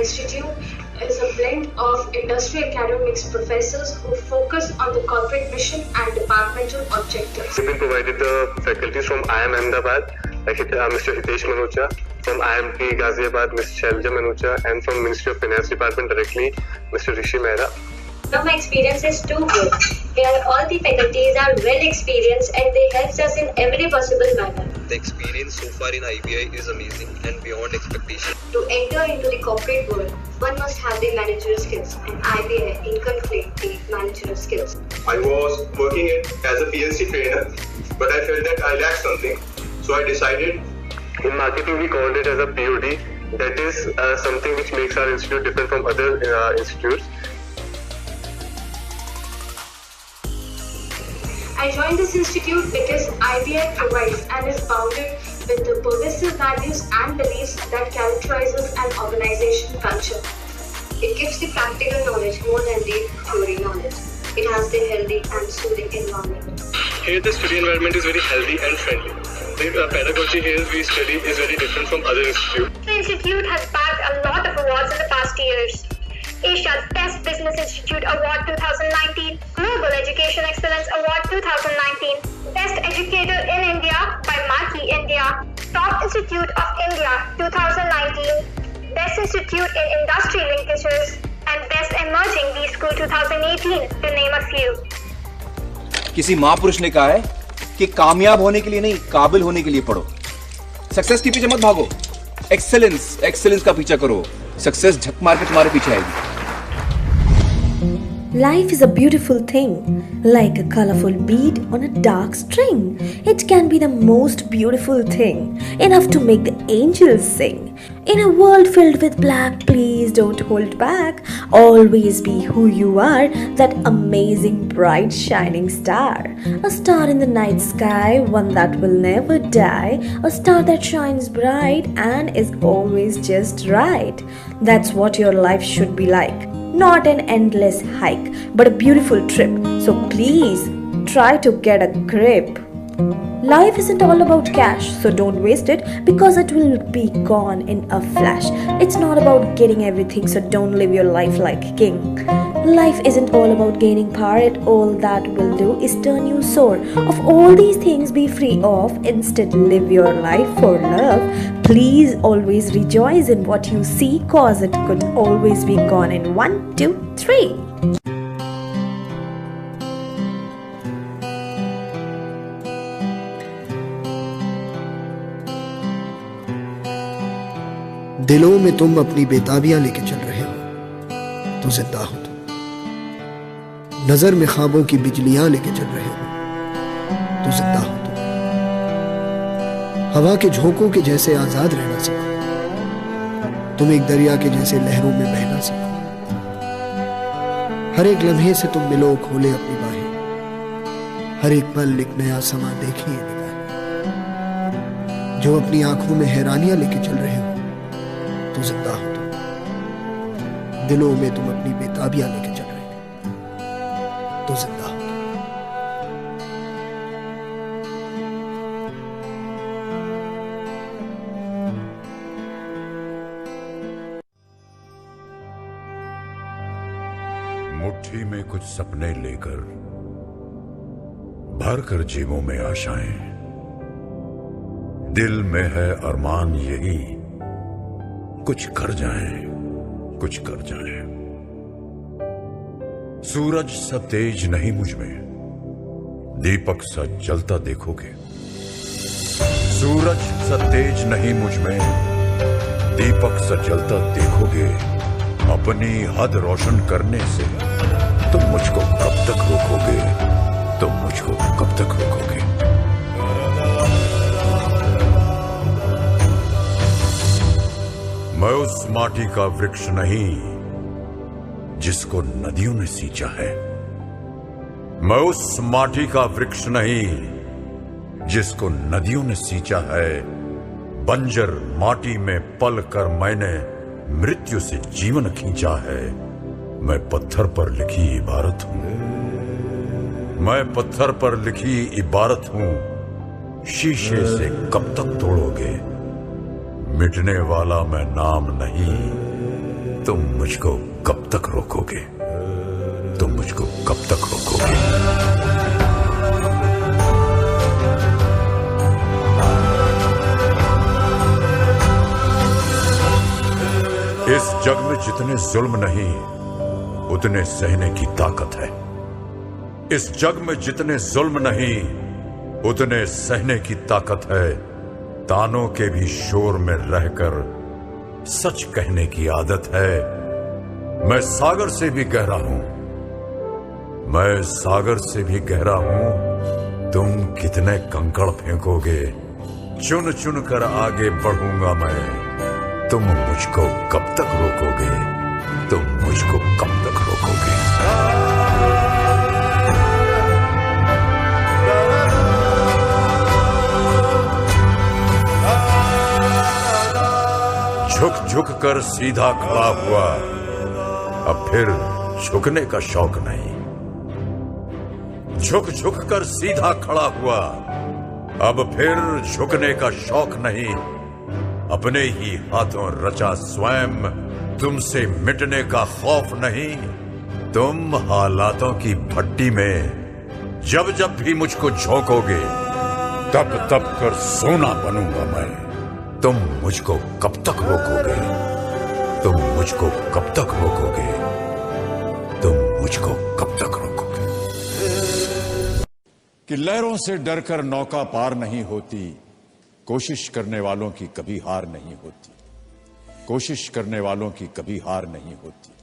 institute is a blend of industry academics professors who focus on the corporate mission and departmental objectives. We've been provided the faculties from IIM Ahmedabad, like Mr. Hitesh Manocha, from IIMT Ghaziabad, Ms. Shalja Manocha, and from Ministry of Finance Department directly, Mr. Rishi Mehra. Now my experience is too good. Here all the faculties are well experienced and they help us in every possible manner. The experience so far in IBI is amazing and beyond expectation. To enter into the corporate world, one must have the managerial skills, and IBI inculcates the managerial skills. I was working as a PLC trainer, but I felt that I lacked something. So I decided. In marketing, we called it as a POD. That is something which makes our institute different from other institutes. I joined this institute because IBI provides and is bounded with the pervasive values and beliefs that characterizes an organization culture. It gives the practical knowledge more than the theory knowledge. It has the healthy and soothing environment. Here the study environment is very healthy and friendly. The pedagogy here we study is very different from other institutes. The institute has bagged a lot of awards in the past years. Asia's Best Business Institute Award 2019, Global Education Excellence Award 2019, Best Educator in India by Marquee India, Top Institute of India 2019, Best Institute in Industry Linkages, and Best Emerging B-School 2018, to name a few. किसी महापुरुष ने कहा है कि कामयाब होने के लिए नहीं, काबिल होने के लिए पढ़ो। सक्सेस के पीछे मत भागो, एक्सेलेंस का पीछा करो। सक्सेस झक मार के तुम्हारे पीछे आएगी। Life is a beautiful thing, like a colorful bead on a dark string. It can be the most beautiful thing, enough to make the angels sing. In a world filled with black, please don't hold back. Always be who you are, that amazing, bright, shining star. A star in the night sky, one that will never die. A star that shines bright and is always just right. That's what your life should be like. Not an endless hike, but a beautiful trip. So please try to get a grip. Life isn't all about cash, so don't waste it because it will be gone in a flash. It's not about getting everything, so don't live your life like king. Life isn't all about gaining power, all that will do is turn you sore. Of all these things, be free of, instead live your life for love. Please always rejoice in what you see, cause it could always be gone in 1, 2, 3. दिलों में तुम अपनी बेताबियां लेके चल रहे हो तो जिंदा हो तुम। नजर में ख्वाबों की बिजलियां लेके चल रहे हो तो जिंदा हो तुम। हवा के झोंकों के जैसे आजाद रहना सीखो, तुम एक दरिया के जैसे लहरों में बहना सीखो। हर एक लम्हे से तुम मिलो, खोले अपनी बाहें, हर एक पल एक नया समा देखिए निगाहें। जो अपनी आंखों में हैरानियां लेके चल रहे हो तो जिंदा हो तुम। दिलों में तुम अपनी बेताबियां लेके चल रहे हो तो जिंदा हो तुम। मुट्ठी में कुछ सपने लेकर भर कर जेबों में आशाएं, दिल में है अरमान यही कुछ कर जाएं, कुछ कर जाएं। सूरज सा तेज नहीं मुझ में, दीपक सा जलता देखोगे। सूरज सा तेज नहीं मुझ में, दीपक सा जलता देखोगे। अपनी हद रोशन करने से तुम मुझको कब तक रोकोगे, तुम मुझको कब तक रोकोगे। मैं उस माटी का वृक्ष नहीं जिसको नदियों ने सींचा है। मैं उस माटी का वृक्ष नहीं जिसको नदियों ने सींचा है। बंजर माटी में पल कर मैंने मृत्यु से जीवन खींचा है। मैं पत्थर पर लिखी इबारत हूं, मैं पत्थर पर लिखी इबारत हूं। शीशे से कब तक तोड़ोगे, मिटने वाला मैं नाम नहीं, तुम मुझको कब तक रोकोगे? तुम मुझको कब तक रोकोगे? इस जग में जितने जुल्म नहीं, उतने सहने की ताकत है। इस जग में जितने जुल्म नहीं, उतने सहने की ताकत है। तानों के भी शोर में रहकर सच कहने की आदत है। मैं सागर से भी गहरा हूं, मैं सागर से भी गहरा हूं। तुम कितने कंकड़ फेंकोगे, चुन चुन कर आगे बढ़ूंगा मैं। तुम मुझको कब तक रोकोगे? तुम मुझको कब तक रोकोगे? झुक झुक कर सीधा खड़ा हुआ, अब फिर झुकने का शौक नहीं। झुक झुक कर सीधा खड़ा हुआ, अब फिर झुकने का शौक नहीं। अपने ही हाथों रचा स्वयं, तुमसे मिटने का खौफ नहीं। तुम हालातों की भट्टी में जब जब भी मुझको झोंकोगे, तब तब कर सोना बनूंगा मैं। तुम मुझको कब तक रोकोगे? तुम मुझको कब तक रोकोगे? तुम मुझको कब तक रोकोगे? कि लहरों से डरकर नौका पार नहीं होती, कोशिश करने वालों की कभी हार नहीं होती। कोशिश करने वालों की कभी हार नहीं होती।